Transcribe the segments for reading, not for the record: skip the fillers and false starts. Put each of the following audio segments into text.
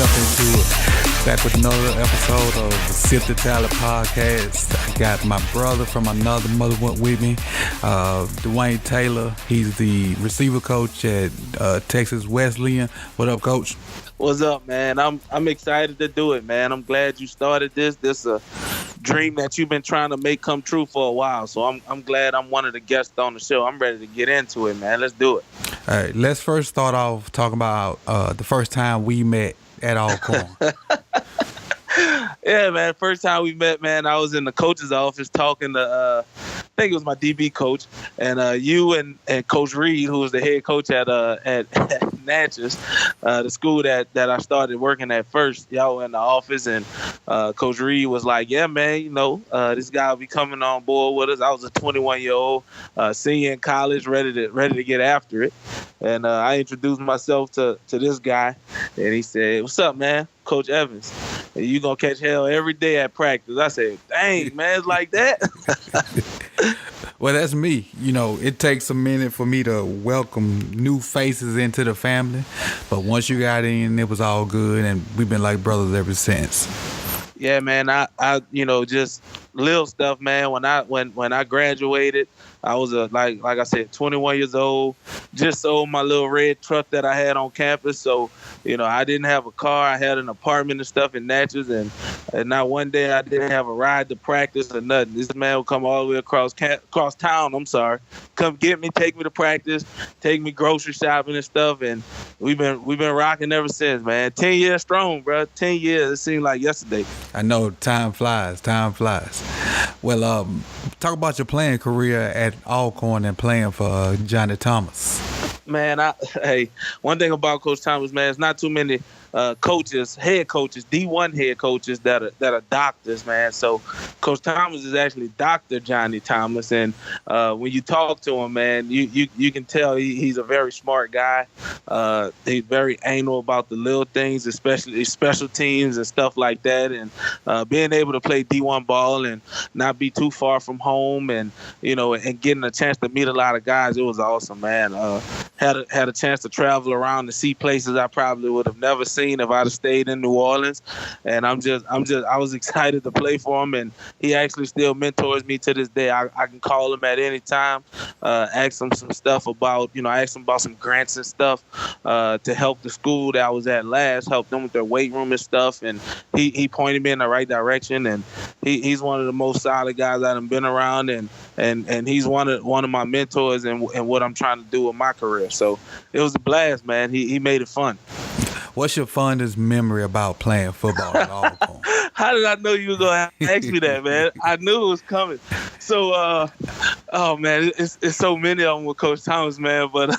jump into it. Back with another episode of the Sip2Tally podcast. I got my brother from another mother went with me, Dwayne Taylor. He's the receiver coach at Texas Wesleyan. What up, Coach? What's up, man? I'm excited to do it, man. I'm glad you started this. This is a dream that you've been trying to make come true for a while. So I'm glad I'm one of the guests on the show. I'm ready to get into it, man. Let's do it. All right, let's first start off talking about the first time we met at Alcorn. Yeah, man. First time we met, man, I was in the coach's office talking to, I think it was my DB coach, and you and Coach Reed, who was the head coach at Natchez, the school that I started working at first. Y'all were in the office, and Coach Reed was like, "Yeah, man, this guy will be coming on board with us." I was a 21-year-old senior in college, ready to get after it, and I introduced myself to this guy, and he said, "What's up, man? Coach Evans. You gonna catch hell every day at practice." I said, "Dang, man, it's like that." Well, that's me. It takes a minute for me to welcome new faces into the family, but once you got in, it was all good, and we've been like brothers ever since. Yeah, man. I just little stuff, man. When I graduated, I was like I said, 21 years old. Just sold my little red truck that I had on campus. So, I didn't have a car. I had an apartment and stuff in Natchez, and not one day I didn't have a ride to practice or nothing. This man would come all the way across town. Come get me, take me to practice, take me grocery shopping and stuff. And we've been rocking ever since, man. 10 years strong, bro. 10 years. It seemed like yesterday. I know, time flies. Well, talk about your playing career at Alcorn and playing for Johnny Thomas. Man, one thing about Coach Thomas, man, it's not too many head coaches, D1 head coaches that are doctors, man. So Coach Thomas is actually Dr. Johnny Thomas, and when you talk to him, man, you can tell he's a very smart guy. He's very anal about the little things, especially special teams and stuff like that, and being able to play D1 ball and not be too far from home, and and getting a chance to meet a lot of guys, it was awesome, man. Had a chance to travel around to see places I probably would have never seen if I'd have stayed in New Orleans, and I was excited to play for him, and he actually still mentors me to this day. I can call him at any time, ask him some stuff about, ask him about some grants and stuff to help the school that I was at last, help them with their weight room and stuff, and he pointed me in the right direction, and he's one of the most solid guys I've been around, and he's one of my mentors and what I'm trying to do with my career. So it was a blast, man. He made it fun. What's your fondest memory about playing football at Alcorn? How did I know you were going to ask me that, man? I knew it was coming. So, oh, man, it's so many of them with Coach Thomas, man. But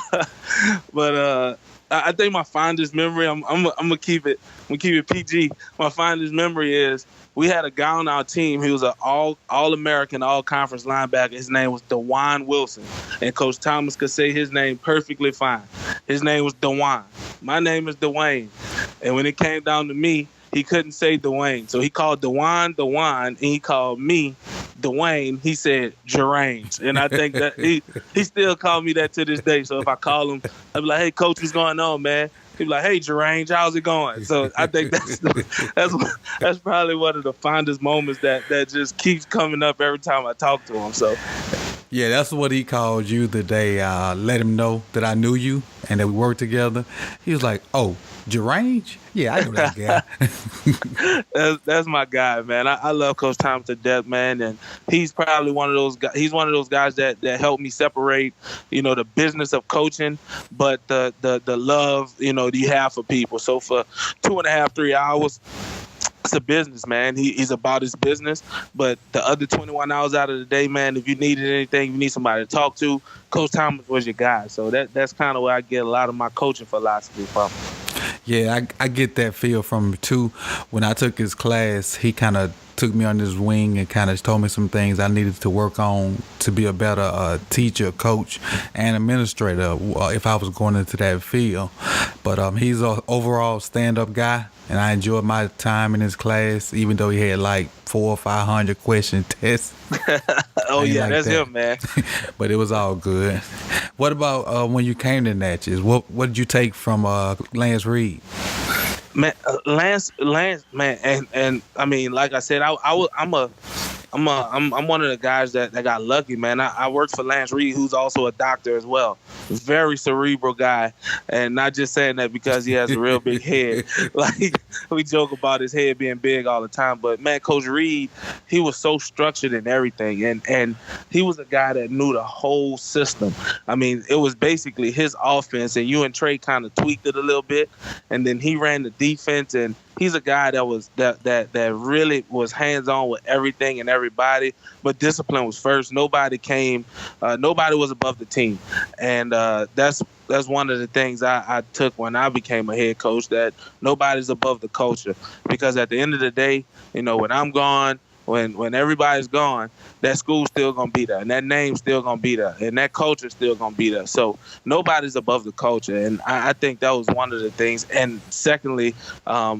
I think my fondest memory, I'm gonna keep it PG. My fondest memory is we had a guy on our team. He was an all-American, all-conference linebacker. His name was Dwayne Wilson, and Coach Thomas could say his name perfectly fine. His name was Dwayne. My name is Dwayne, and when it came down to me, he couldn't say Dwayne, so he called Dwayne, and he called me Dwayne. He said Gerange, and I think that he still called me that to this day. So if I call him, I'd be like, "Hey, Coach, what's going on, man?" He'd be like, "Hey, Gerange, how's it going?" So I think that's probably one of the fondest moments that just keeps coming up every time I talk to him. So. Yeah, that's what he called you the day I let him know that I knew you and that we worked together. He was like, "Oh, Gerange? Yeah, I know that guy." That's my guy, man. I love Coach Thomas to death, man, and he's probably one of those guys. He's one of those guys that helped me separate, the business of coaching, but the love, you have for people. So for 2.5, 3 hours. It's a business, man. He's about his business, but the other 21 hours out of the day, man, if you needed anything, you need somebody to talk to, Coach Thomas was your guy. So that's kind of where I get a lot of my coaching philosophy from. Yeah, I get that feel from him too. When I took his class, he kind of took me on his wing and kind of told me some things I needed to work on to be a better teacher, coach, and administrator if I was going into that field. But he's an overall stand-up guy, and I enjoyed my time in his class, even though he had like 400 or 500 question tests. Oh, yeah, that's him, man. But it was all good. What about when you came to Natchez? What did you take from Lance Reed? Man, Lance, man, and I mean, like I said, I'm one of the guys that got lucky, man. I worked for Lance Reed, who's also a doctor as well. Very cerebral guy, and not just saying that because he has a real big head. Like we joke about his head being big all the time, but man, Coach Reed, he was so structured in everything, and he was a guy that knew the whole system. I mean, it was basically his offense, and you and Trey kind of tweaked it a little bit, and then he ran the defense, and he's a guy that really was hands on with everything and everybody, but discipline was first. Nobody was above the team, and that's one of the things I took when I became a head coach, that nobody's above the culture, because at the end of the day, when I'm gone, when everybody's gone, that school's still gonna be there, and that name's still gonna be there, and that culture's still gonna be there. So nobody's above the culture, and I think that was one of the things. And secondly, I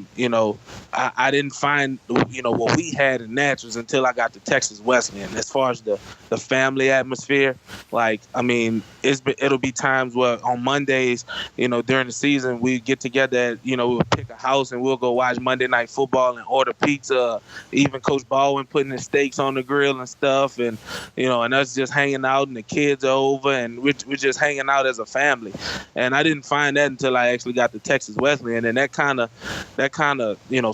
didn't find what we had in Natchez until I got to Texas Wesleyan. As far as the family atmosphere, like, I mean, it'll be times where on Mondays, during the season, we get together, we'll pick a house and we'll go watch Monday Night Football and order pizza. Even Coach Baldwin putting his steaks on the grill and stuff, and and us just hanging out, and the kids are over, and we're just hanging out as a family. And I didn't find that until I actually got to Texas Wesleyan, and that kind of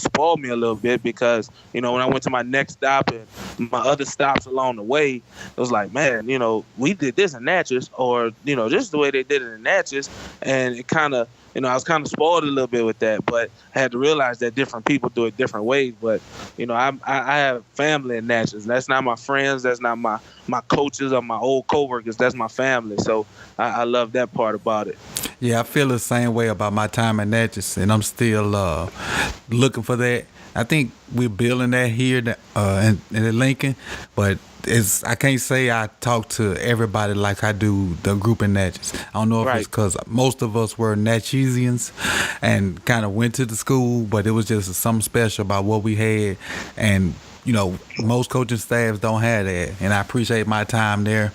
spoiled me a little bit, because when I went to my next stop and my other stops along the way, it was like, man, we did this in Natchez, or this is the way they did it in Natchez, and it kind of I was kind of spoiled a little bit with that, but I had to realize that different people do it different ways. But I have family in Natchez. That's not my friends. That's not my coaches or my old coworkers. That's my family. So I love that part about it. Yeah, I feel the same way about my time in Natchez, and I'm still looking for that. I think we're building that here in Lincoln, but I can't say I talk to everybody like I do the group in Natchez. I don't know if it's because most of us were Natchezians and kind of went to the school, but it was just something special about what we had, and most coaching staffs don't have that, and I appreciate my time there.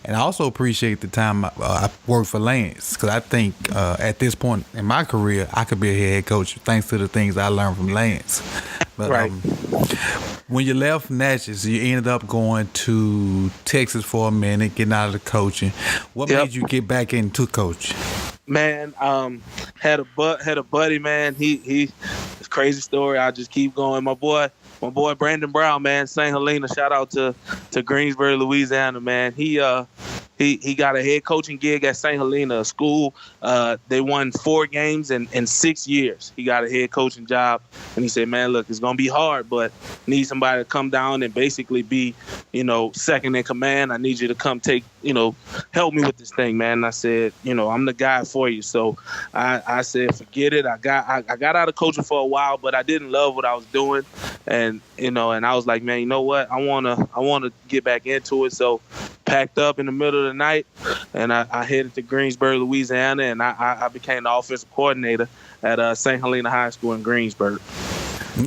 And I also appreciate the time I worked for Lance, because I think at this point in my career, I could be a head coach thanks to the things I learned from Lance. But when you left Natchez, you ended up going to Texas for a minute, getting out of the coaching. What made you get back into coaching? Man, had a buddy, man. He crazy story. I'll just keep going. My boy Brandon Brown, man, St. Helena. Shout out to Greensboro, Louisiana, man. He got a head coaching gig at St. Helena, a school. They won 4 games in 6 years. He got a head coaching job, and he said, man, look, it's going to be hard, but need somebody to come down and basically be, second in command. I need you to come help me with this thing, man. And I said, I'm the guy for you. So I said, forget it. I got out of coaching for a while, but I didn't love what I was doing. And, and I was like, man, you know what? I want to get back into it. So packed up in the middle of the night, and I headed to Greensboro, Louisiana, and I became the offensive coordinator at St. Helena High School in Greensboro.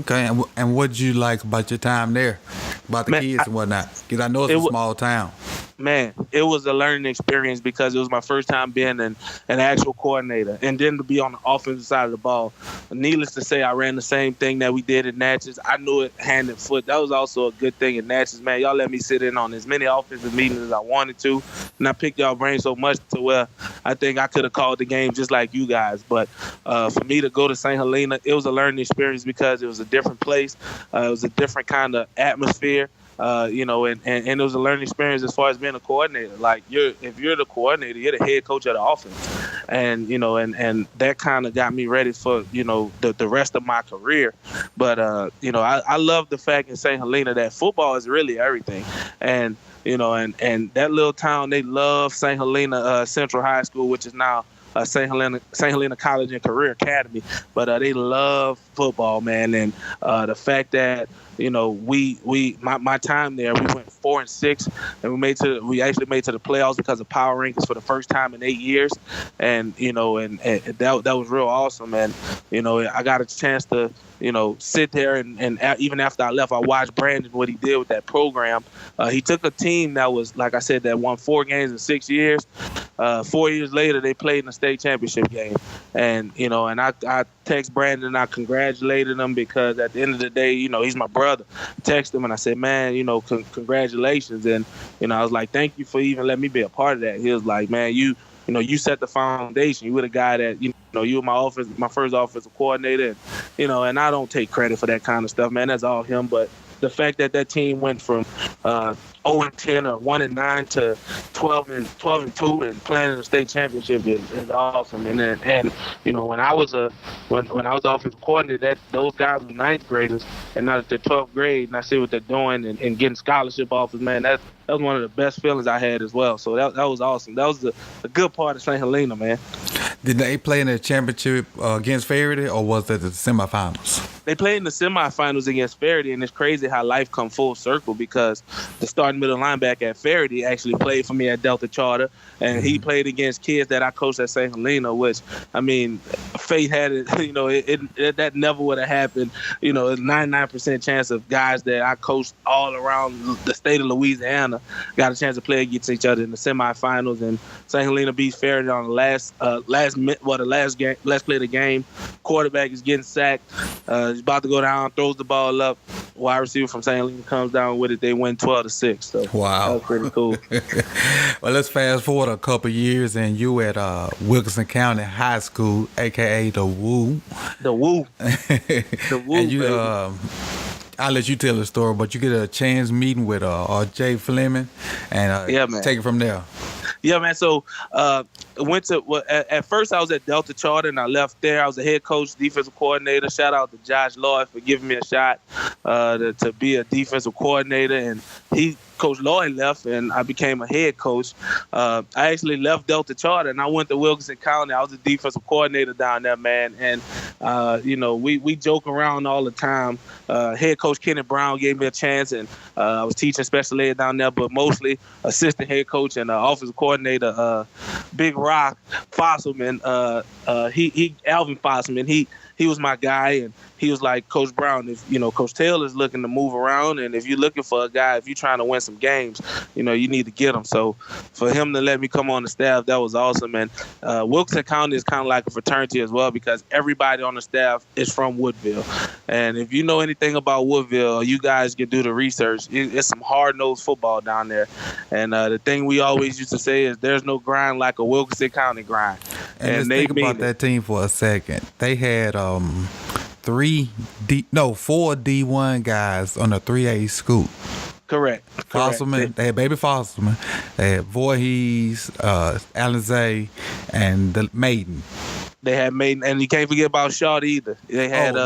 Okay, and what did you like about your time there, about the kids and whatnot? Because I know it's a small town. Man, it was a learning experience, because it was my first time being an actual coordinator, and then to be on the offensive side of the ball. Needless to say, I ran the same thing that we did in Natchez. I knew it hand and foot. That was also a good thing in Natchez, man. Y'all let me sit in on as many offensive meetings as I wanted to, and I picked y'all brains so much to where I think I could have called the game just like you guys. But for me to go to St. Helena, it was a learning experience, because it was a different place. It was a different kind of atmosphere. And it was a learning experience as far as being a coordinator. Like, if you're the coordinator, you're the head coach of the offense, and and that kind of got me ready for the rest of my career. But I love the fact in St. Helena that football is really everything, and and that little town, they love St. Helena Central High School, which is now St. Helena College and Career Academy, but they love football, man, and the fact that my time there, we went 4-6, and we actually made to the playoffs because of power rankings for the first time in 8 years, and and that was real awesome. And I got a chance to sit there and even after I left, I watched Brandon what he did with that program. He took a team that was, like I said, that won 4 games in 6 years. 4 years later, they played in the state championship game, and I text Brandon and I congratulated him because at the end of the day, he's my brother. Text him and I said, man, congratulations, and I was like, thank you for even letting me be a part of that. He was like, man, you set the foundation. You were the guy that you were my first offensive coordinator, and I don't take credit for that kind of stuff, man. That's all him. But the fact that team went from 0-10 or 1-9 to 12-2 and playing in the state championship is awesome. And when I was offensive coordinator, those guys were ninth graders, and now that they're 12th grade, and I see what they're doing and getting scholarship offers, man. That was one of the best feelings I had as well. So that was awesome. That was the good part of St. Helena, man. Did they play in the championship against Faraday, or was that the semifinals? They played in the semifinals against Faraday, and it's crazy how life come full circle because the starting middle linebacker at Faraday actually played for me at Delta Charter, and he played against kids that I coached at St. Helena, which, I mean, fate had it, that never would have happened. It's 99% chance of guys that I coached all around the state of Louisiana got a chance to play against each other in the semifinals, and St. Helena beats Faraday on the last play of the game. Quarterback is getting sacked. He's about to go down, throws the ball up. Wide receiver from St. Helena comes down with it. They win 12-6. So wow, that was pretty cool. Well, let's fast forward a couple years, and you at Wilkinson County High School, aka the Woo. The Woo. The Woo. And you, baby. I'll let you tell the story, but you get a chance meeting with Jay Fleming, and take it from there. Yeah, man. So at first I was at Delta Charter, and I left there. I was a head coach, defensive coordinator. Shout out to Josh Lloyd for giving me a shot to be a defensive coordinator, and Coach Lloyd left, and I became a head coach. I actually left Delta Charter, and I went to Wilkinson County. I was a defensive coordinator down there, man. And, we joke around all the time. Head coach Kenny Brown gave me a chance, and I was teaching special ed down there, but mostly assistant head coach and offensive coordinator, Big Rock Fosselman. Alvin Fosselman, he was my guy, and he was like, Coach Brown, if Coach Taylor's looking to move around, and if you're looking for a guy, if you're trying to win some games, you need to get him. So for him to let me come on the staff, that was awesome. And Wilkinson County is kind of like a fraternity as well, because everybody on the staff is from Woodville. And if you know anything about Woodville, you guys can do the research. It's some hard-nosed football down there. And the thing we always used to say is there's no grind like a Wilkinson County grind. And let's think about that team for a second. They had 4 D1 guys on a 3A school. Correct. Fosselman, they had Baby Fosselman, they had Voorhees, Alizé, and the Maiden. They had Maiden, and you can't forget about Shaw either. They had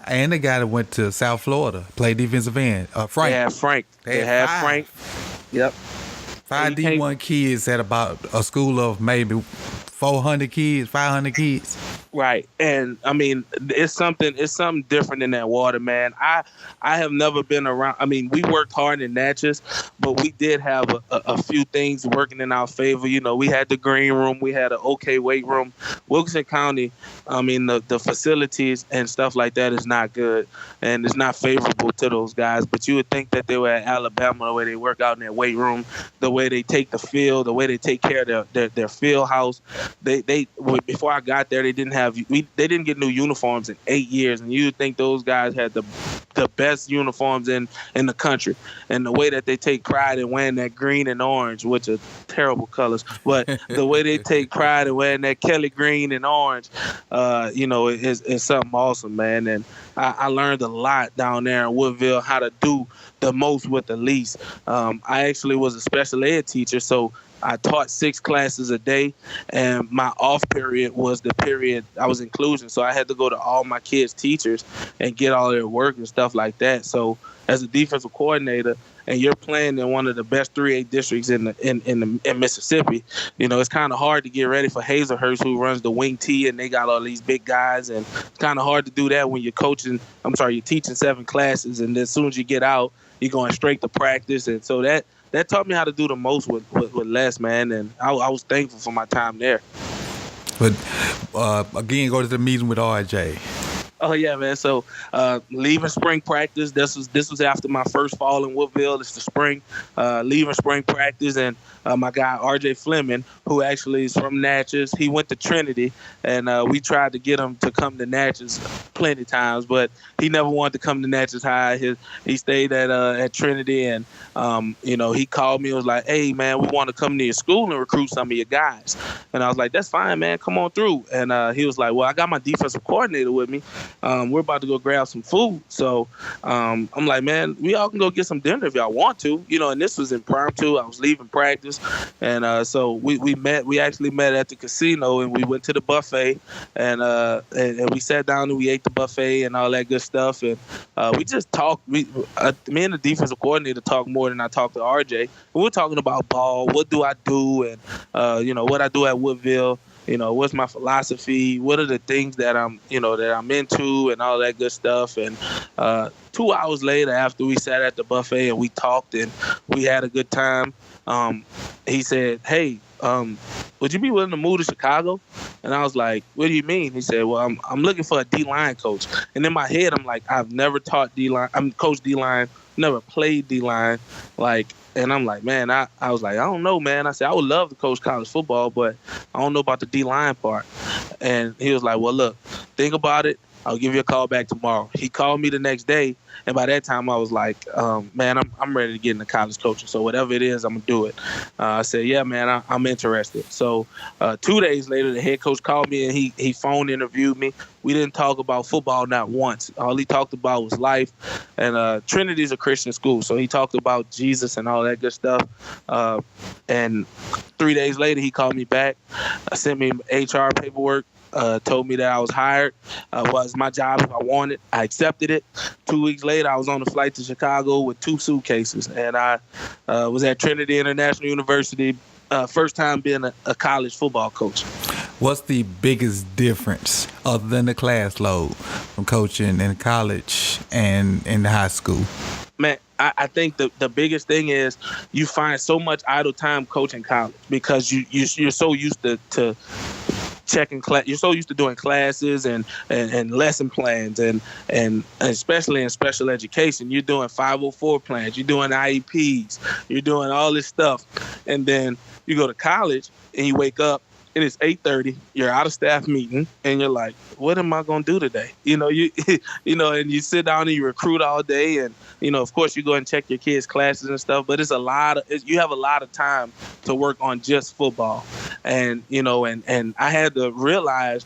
and the guy that went to South Florida, played defensive end, Frank. They had Frank. They had Frank. Yep. 5 D1 kids at about a school of maybe 400 kids, 500 kids. Right. And I mean, it's something different in that water, man. I have never been around. I mean, we worked hard in Natchez, but we did have a few things working in our favor. We had the green room, we had an okay weight room. Wilkinson County, I mean, the facilities and stuff like that is not good, and it's not favorable to those guys. But you would think that they were at Alabama, the way they work out in their weight room, the way they take the field, the way they take care of their field house. They before I got there, they didn't get new uniforms in 8 years, and you'd think those guys had the best uniforms in the country. And the way that they take pride in wearing that green and orange, which are terrible colors, but the way they take pride in wearing that Kelly green and orange, is something awesome, man. And I learned a lot down there in Woodville, how to do the most with the least. I actually was a special ed teacher, so I taught 6 classes a day, and my off period was the period I was inclusion. So I had to go to all my kids' teachers and get all their work and stuff like that. So as a defensive coordinator, and you're playing in one of the best 3A districts in Mississippi, it's kind of hard to get ready for Hazelhurst, who runs the wing T, and they got all these big guys, and it's kind of hard to do that when you're teaching 7 classes, and then as soon as you get out, you're going straight to practice. And so that taught me how to do the most with less, man, and I was thankful for my time there. But again, go to the meeting with RJ. Oh yeah, man. So leaving spring practice. This was after my first fall in Woodville. It's the spring. Leaving spring practice, and my guy RJ Fleming, who actually is from Natchez, he went to Trinity, and we tried to get him to come to Natchez plenty of times, but he never wanted to come to Natchez High. He stayed at Trinity, and he called me and was like, "Hey man, we want to come to your school and recruit some of your guys." And I was like, "That's fine, man. Come on through." And he was like, "Well, I got my defensive coordinator with me. We're about to go grab some food." So I'm like, "Man, we all can go get some dinner if y'all want to." And this was impromptu. I was leaving practice. And so we actually met at the casino, and we went to the buffet, and we sat down and we ate the buffet and all that good stuff. And we just talked. Me and the defensive coordinator talked more than I talked to RJ. And we're talking about ball. What do I do? And, what I do at Woodville. What's my philosophy? What are the things that I'm into, and all that good stuff. And 2 hours later, after we sat at the buffet and we talked and we had a good time, he said, "Hey, would you be willing to move to Chicago?" And I was like, "What do you mean?" He said, "Well, I'm looking for a D-line coach." And in my head, I'm like, I've never taught D-line. I'm coached D-line, never played D-line. And I'm like, man, I was like, I don't know, man. I said, I would love to coach college football, but I don't know about the D-line part. And he was like, well, look, think about it. I'll give you a call back tomorrow. He called me the next day, and by that time I was like, man, I'm ready to get into college coaching. So whatever it is, I'm going to do it. I said, yeah, man, I'm interested. So 2 days later, the head coach called me, and he phone interviewed me. We didn't talk about football not once. All he talked about was life. And Trinity's a Christian school, so he talked about Jesus and all that good stuff. And 3 days later, he called me back, sent me HR paperwork, told me that I was hired, was my job if I wanted. I accepted it. 2 weeks later, I was on a flight to Chicago with 2 suitcases, and I was at Trinity International University, first time being a college football coach. What's the biggest difference, other than the class load, from coaching in college and in high school? Man, I think the biggest thing is you find so much idle time coaching college because you're so used to checking class. You're so used to doing classes and lesson plans and especially in special education, you're doing 504 plans, you're doing IEPs, you're doing all this stuff, and then you go to college and you wake up and it's 8:30. You're out of staff meeting, and you're like, "What am I gonna do today?" And you sit down and you recruit all day, and of course you go and check your kids' classes and stuff. But you have a lot of time to work on just football, and I had to realize,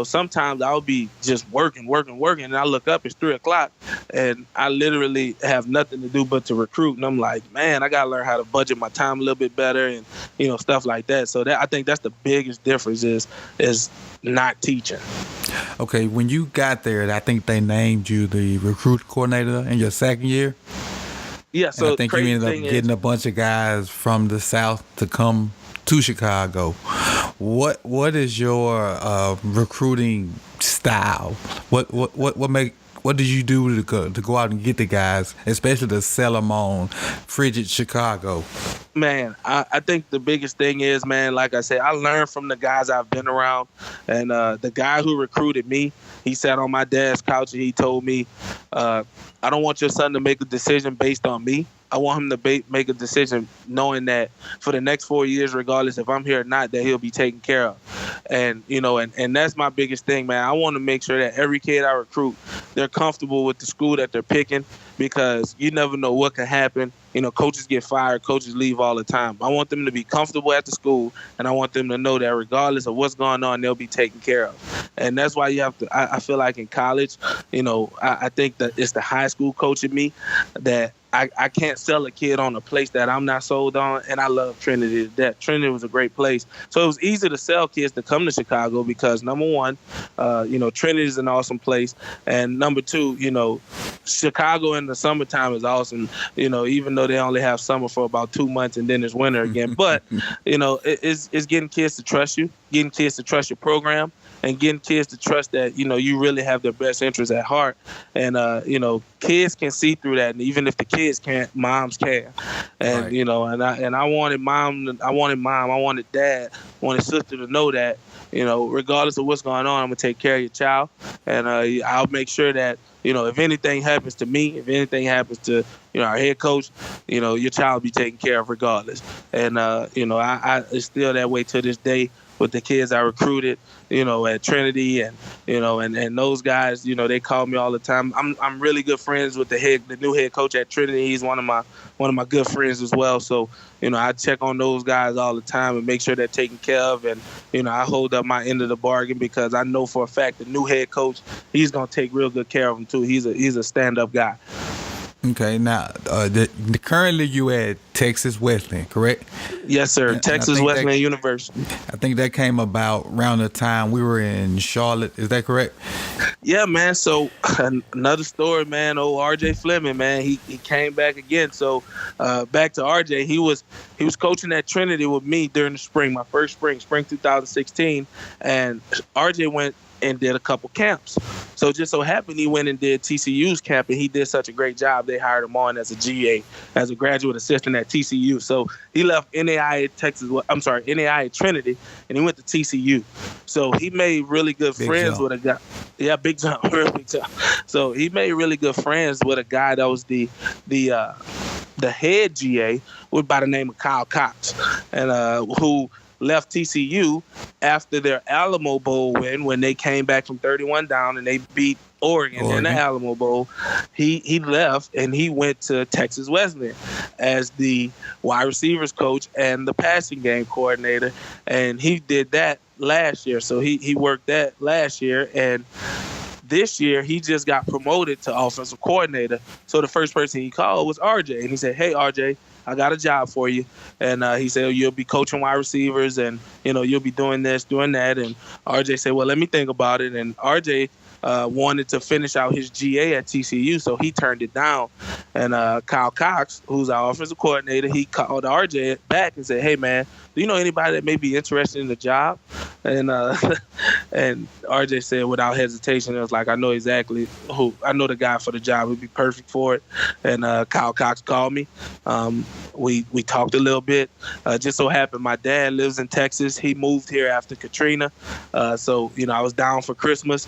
sometimes I'll be just working, and I look up, it's 3:00, and I literally have nothing to do but to recruit, and I'm like, man, I gotta learn how to budget my time a little bit better, and stuff like that. So I think that's the biggest difference is not teaching. Okay, when you got there, I think they named you the recruit coordinator in your second year. Yeah, so and I think you ended up getting a bunch of guys from the South to come to Chicago. What is your recruiting style? What did you do to go out and get the guys, especially to sell them on frigid Chicago? Man, I think the biggest thing is, man, like I said, I learned from the guys I've been around. And the guy who recruited me, he sat on my dad's couch and he told me, I don't want your son to make a decision based on me. I want him to make a decision knowing that for the next 4 years, regardless if I'm here or not, that he'll be taken care of. And, and that's my biggest thing, man. I want to make sure that every kid I recruit, they're comfortable with the school that they're picking, because you never know what can happen. Coaches get fired, coaches leave all the time. I want them to be comfortable at the school, and I want them to know that regardless of what's going on, they'll be taken care of. And that's why you have to, I feel like in college, I think that it's the high school coach in me that I can't sell a kid on a place that I'm not sold on, and I love Trinity to death. Trinity was a great place, so it was easy to sell kids to come to Chicago because number one, Trinity is an awesome place, and number two, Chicago in the summertime is awesome. Even though they only have summer for about 2 months and then it's winter again, but it's getting kids to trust you, getting kids to trust your program, and getting kids to trust that, you really have their best interests at heart. And, kids can see through that. And even if the kids can't, moms can. And, right. I wanted I wanted dad, I wanted sister to know that, regardless of what's going on, I'm going to take care of your child. And I'll make sure that, if anything happens to me, if anything happens to, our head coach, your child will be taken care of regardless. And, it's still that way to this day with the kids I recruited, at Trinity, and and those guys, they call me all the time. I'm really good friends with the new head coach at Trinity. He's one of my good friends as well. So, I check on those guys all the time and make sure they're taken care of, and I hold up my end of the bargain because I know for a fact the new head coach, he's gonna take real good care of them too. He's a stand-up guy. Okay, now currently you at Texas Wesleyan, correct? Yes, sir. Texas Wesleyan University. I think that came about around the time we were in Charlotte. Is that correct? Yeah, man. So another story, man. Old RJ Fleming, man. He came back again. So back to RJ. He was coaching at Trinity with me during the spring, my first spring 2016, and RJ went and did a couple camps. So just so happened he went and did TCU's camp, and he did such a great job. They hired him on as a GA, as a graduate assistant at TCU. So he left NAI at Trinity, and he went to TCU. So he made really good friends with a guy. Yeah, big jump, real big jump. So he made really good friends with a guy that was the head GA, by the name of Kyle Cox, and who left TCU after their Alamo Bowl win when they came back from 31 down and they beat Oregon in the Alamo Bowl. He left and he went to Texas Wesleyan as the wide receivers coach and the passing game coordinator, and he did that last year. So he worked that last year, and this year he just got promoted to offensive coordinator. So the first person he called was RJ, and he said, "Hey RJ, I got a job for you." And he said, "You'll be coaching wide receivers, and you'll be doing this, doing that." And RJ said, "Well, let me think about it." And RJ wanted to finish out his GA at TCU, so he turned it down. And Kyle Cox, who's our offensive coordinator, he called RJ back and said, "Hey man, do you know anybody that may be interested in the job?" And and RJ said without hesitation, it was like, "I know exactly who. I know the guy for the job. Would be perfect for it." And Kyle Cox called me. We talked a little bit. Just so happened my dad lives in Texas. He moved here after Katrina. So I was down for Christmas.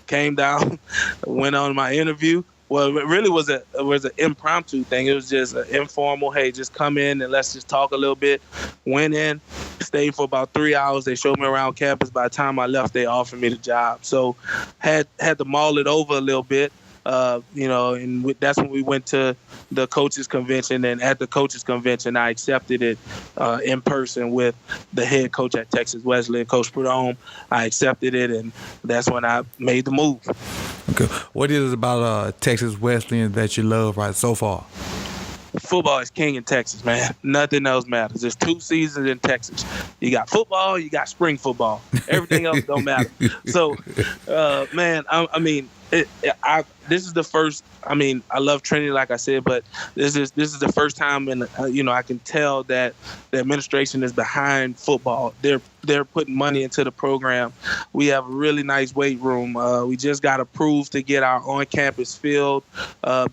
Came down, went on my interview. Well, it really was an impromptu thing. It was just an informal, hey, just come in and let's just talk a little bit. Went in, stayed for about 3 hours. They showed me around campus. By the time I left, they offered me the job. So had to mull it over a little bit. And that's when we went to the coaches convention, and at the coaches convention, I accepted it in person with the head coach at Texas Wesleyan, Coach Prudhomme. I accepted it, and that's when I made the move. Okay. What is it about Texas Wesleyan that you love right so far? Football is king in Texas, man. Nothing else matters. There's 2 seasons in Texas. You got football, you got spring football. Everything else don't matter. So, man, this is the first. I love Trinity, like I said, but this is the first time, and I can tell that the administration is behind football. They're putting money into the program. We have a really nice weight room. We just got approved to get our on-campus field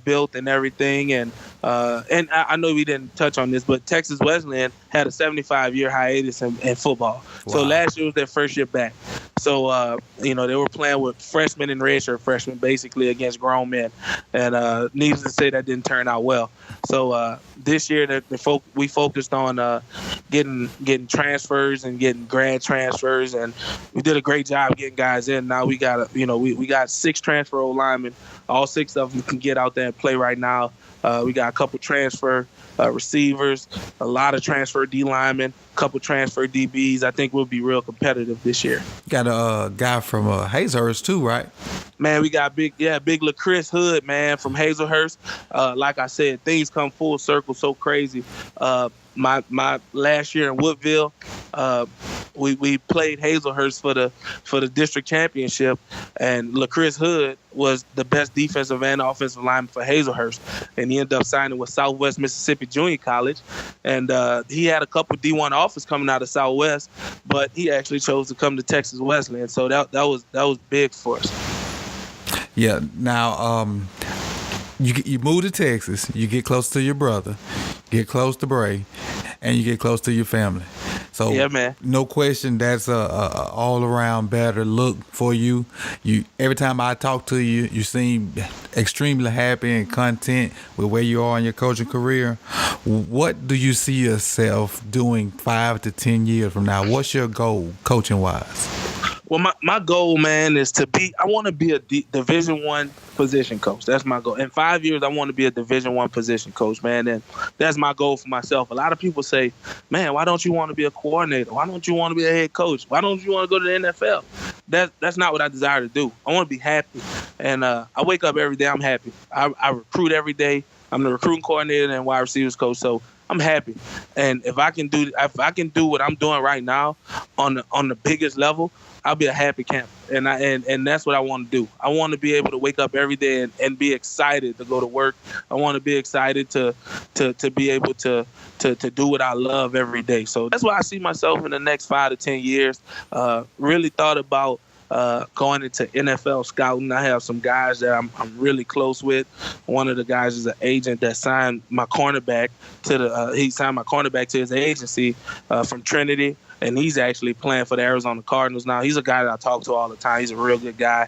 built and everything. And I know we didn't touch on this, but Texas Wesleyan had a 75-year hiatus in football. Wow. So last year was their first year back. So, they were playing with freshmen and redshirt freshmen, basically, against grown men. And needless to say, that didn't turn out well. So this year, we focused on getting transfers and getting grad transfers, and we did a great job getting guys in. Now we got we got 6 transfer linemen. All 6 of them can get out there and play right now. We got a couple transfer receivers, a lot of transfer D linemen, couple transfer DBs. I think we'll be real competitive this year. Got a guy from Hazlehurst too, right? Man, we got big LaChris Hood, man, from Hazlehurst. Like I said, things come full circle so crazy. My last year in Woodville, we played Hazlehurst for the district championship, and LaChris Hood was the best defensive and offensive lineman for Hazlehurst, and he ended up signing with Southwest Mississippi Junior College, and he had a couple D1 offers coming out of Southwest, but he actually chose to come to Texas Wesleyan, so that was big for us. Yeah. Now, you move to Texas, you get close to your brother, get close to Bray, and you get close to your family. So yeah, man. No question, that's a all around better look for you. Every time I talk to you, you seem extremely happy and content with where you are in your coaching career. What do you see yourself doing 5 to 10 years from now? What's your goal, coaching wise? Well, my goal, man, is I want to be a Division I position coach. That's my goal. In 5 years, I want to be a Division I position coach, man. And that's my goal for myself. A lot of people say, man, why don't you want to be a coordinator? Why don't you want to be a head coach? Why don't you want to go to the NFL? That's not what I desire to do. I want to be happy. And I wake up every day, I'm happy. I recruit every day. I'm the recruiting coordinator and wide receivers coach. So I'm happy. And if I can do what I'm doing right now on the biggest level, I'll be a happy camper, and that's what I want to do. I want to be able to wake up every day and be excited to go to work. I want to be excited to be able to do what I love every day. So that's why I see myself in the next 5 to 10 years. Really thought about going into NFL scouting. I have some guys that I'm really close with. One of the guys is an agent that signed my cornerback to his agency from Trinity. And he's actually playing for the Arizona Cardinals now. He's a guy that I talk to all the time. He's a real good guy.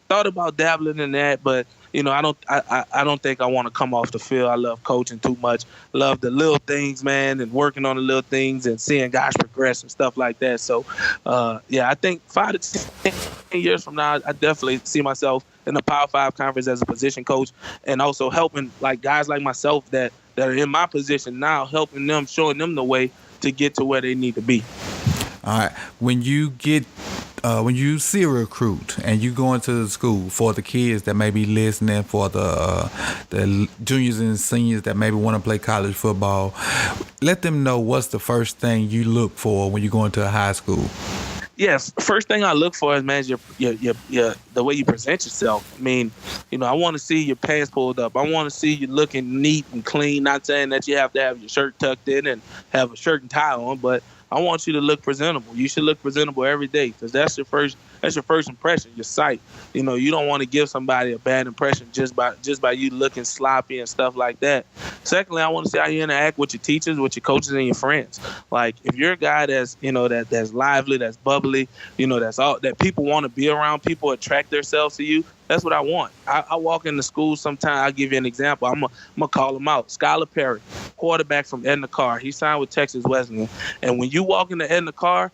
Thought about dabbling in that, but I don't think I want to come off the field. I love coaching too much. Love the little things, man, and working on the little things and seeing guys progress and stuff like that. So, I think 5 to 10 years from now, I definitely see myself in the Power 5 conference as a position coach, and also helping like guys like myself that are in my position now, helping them, showing them the way to get to where they need to be. All right. When you see a recruit and you go into the school, for the kids that may be listening, for the juniors and seniors that maybe want to play college football, let them know what's the first thing you look for when you go into a high school. Yes, first thing I look for is, man, your the way you present yourself. I mean, I want to see your pants pulled up. I want to see you looking neat and clean. Not saying that you have to have your shirt tucked in and have a shirt and tie on, but I want you to look presentable. You should look presentable every day, because that's your first impression, your sight. You don't want to give somebody a bad impression just by you looking sloppy and stuff like that. Secondly, I want to see how you interact with your teachers, with your coaches, and your friends. Like, if you're a guy that's that's lively, that's bubbly, that's all that people want to be around, people attract themselves to you. That's what I want. I walk into school sometimes. I'll give you an example. I'm gonna call him out. Skylar Perry, quarterback from Edna Carr. He signed with Texas Wesleyan. And when you walk into Edna Carr,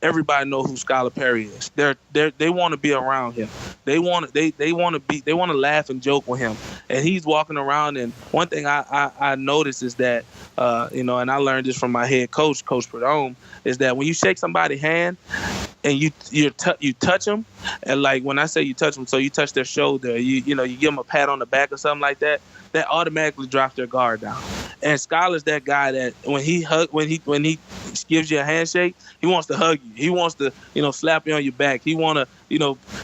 everybody knows who Skylar Perry is. They want to be around him. They want to laugh and joke with him. And he's walking around. And one thing I noticed is that and I learned this from my head coach, Coach Perdome, is that when you shake somebody's hand and you touch them, and like when I say you touch them, so you touch their shoulder, you give them a pat on the back or something like that, that automatically drops their guard down. And Skylar's that guy that when he gives you a handshake, he wants to hug you. He wants to slap you on your back. He want to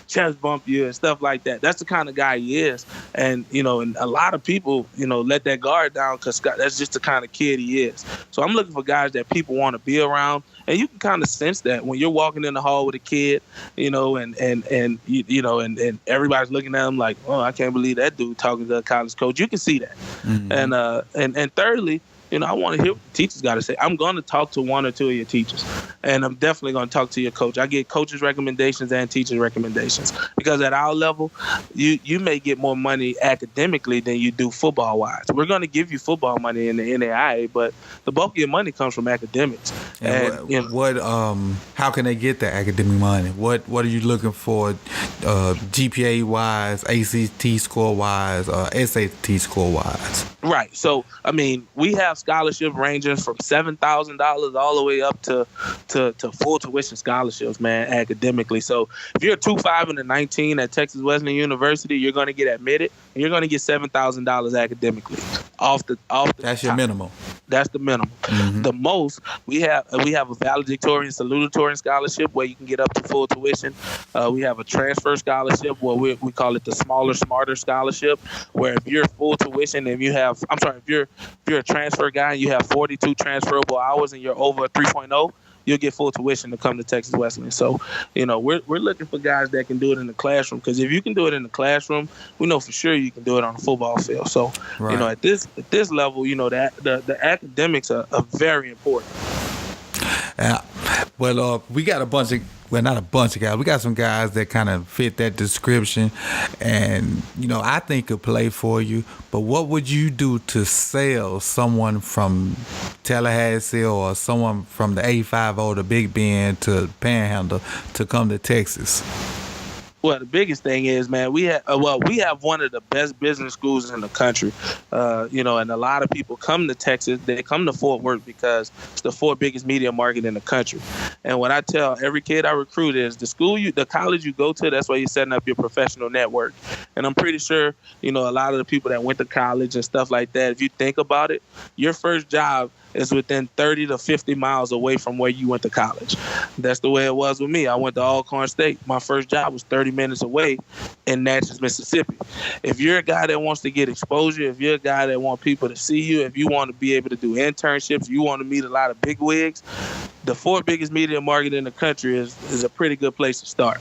chest bump you and stuff like that. That's the kind of guy he is. And and a lot of people let that guard down, because that's just the kind of kid he is. So I'm looking for guys that people want to be around. And you can kind of sense that when you're walking in the hall with a kid, and everybody's looking at him like, oh, I can't believe that dude talking to a college coach. You can see that. Mm-hmm. And thirdly, I want to hear what the teachers got to say. I'm going to talk to one or two of your teachers, and I'm definitely going to talk to your coach. I get coaches' recommendations and teachers' recommendations, because at our level, you may get more money academically than you do football-wise. We're going to give you football money in the NAIA, but the bulk of your money comes from academics. How can they get that academic money? What are you looking for, GPA-wise, ACT score-wise, SAT score-wise? Right. So, I mean, we have scholarships ranging from $7,000 all the way up to full tuition scholarships, man, academically. So if you're a 2.5 and a 19 at Texas Wesleyan University, you're going to get admitted, and you're going to get $7,000 academically off the That's top. your minimum. That's the minimum. Mm-hmm. The most we have a valedictorian, salutatorian scholarship where you can get up to full tuition. We have a transfer scholarship where we call it the smaller, smarter scholarship, where if you're full tuition and if you're a transfer guy and you have 42 transferable hours and you're over a 3.0, you'll get full tuition to come to Texas Wesleyan. So, we're looking for guys that can do it in the classroom, because if you can do it in the classroom, we know for sure you can do it on the football field. So, right. At this level, the academics are very important. Yeah. Well, we got not a bunch of guys. We got some guys that kind of fit that description, and I think could play for you. But what would you do to sell someone from Tallahassee or someone from the 850, the Big Bend to Panhandle to come to Texas? Well, the biggest thing is, man, we have one of the best business schools in the country, and a lot of people come to Texas. They come to Fort Worth because it's the fourth biggest media market in the country. And what I tell every kid I recruit is the college you go to, that's why you're setting up your professional network. And I'm pretty sure, a lot of the people that went to college and stuff like that, if you think about it, your first job is within 30 to 50 miles away from where you went to college. That's the way it was with me. I went to Alcorn State. My first job was 30 minutes away in Natchez, Mississippi. If you're a guy that wants to get exposure, if you're a guy that wants people to see you, if you want to be able to do internships, you want to meet a lot of big wigs, the fourth biggest media market in the country is a pretty good place to start.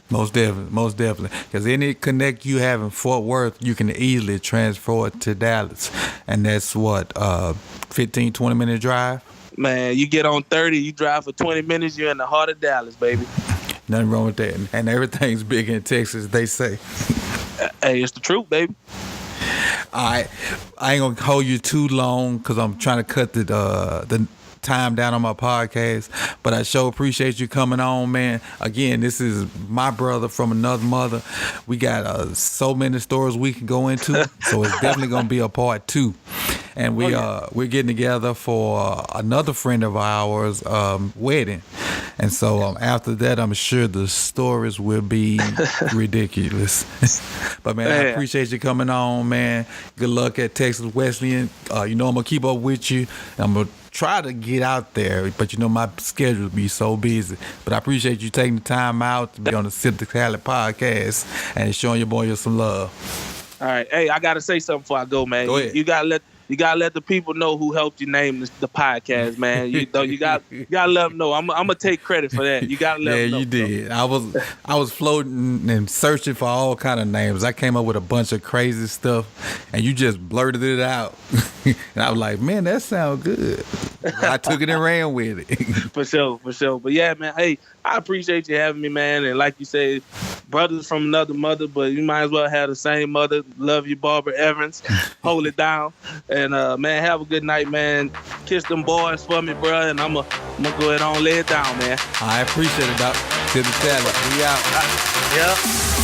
Most definitely. Because any connect you have in Fort Worth, you can easily transfer it to Dallas. And that's what, 15, 20-minute drive? Man, you get on 30, you drive for 20 minutes, you're in the heart of Dallas, baby. Nothing wrong with that. And everything's big in Texas, they say. Hey, it's the truth, baby. All right. I ain't going to hold you too long because I'm trying to cut the time down on my podcast, but I sure appreciate you coming on, man. Again, this is my brother from another mother. We got so many stories we can go into, so it's definitely gonna be a part 2. And we're getting together for another friend of ours wedding, and so after that, I'm sure the stories will be ridiculous. But man, I appreciate you coming on, man. Good luck at Texas Wesleyan. I'm gonna keep up with you. I'm gonna try to get out there, but my schedule be so busy. But I appreciate you taking the time out to be on the Sip2Tally podcast and showing your boy some love. All right. Hey, I gotta say something before I go, man. Go ahead. You gotta let the people know who helped you name the podcast, man. You gotta let them know. I'm gonna take credit for that. You gotta let them know. Yeah, you did. I was floating and searching for all kind of names. I came up with a bunch of crazy stuff, and you just blurted it out. And I was like, man, that sounds good. I took it and ran with it. For sure. But yeah, man, hey, I appreciate you having me, man. And like you said, brothers from another mother, but you might as well have the same mother. Love you, Barbara Evans. Hold it down. And man, have a good night, man. Kiss them boys for me, bro. And I'm gonna go ahead on lay it down, man. I appreciate it, Doc. Sip2Tally. We out. Yeah.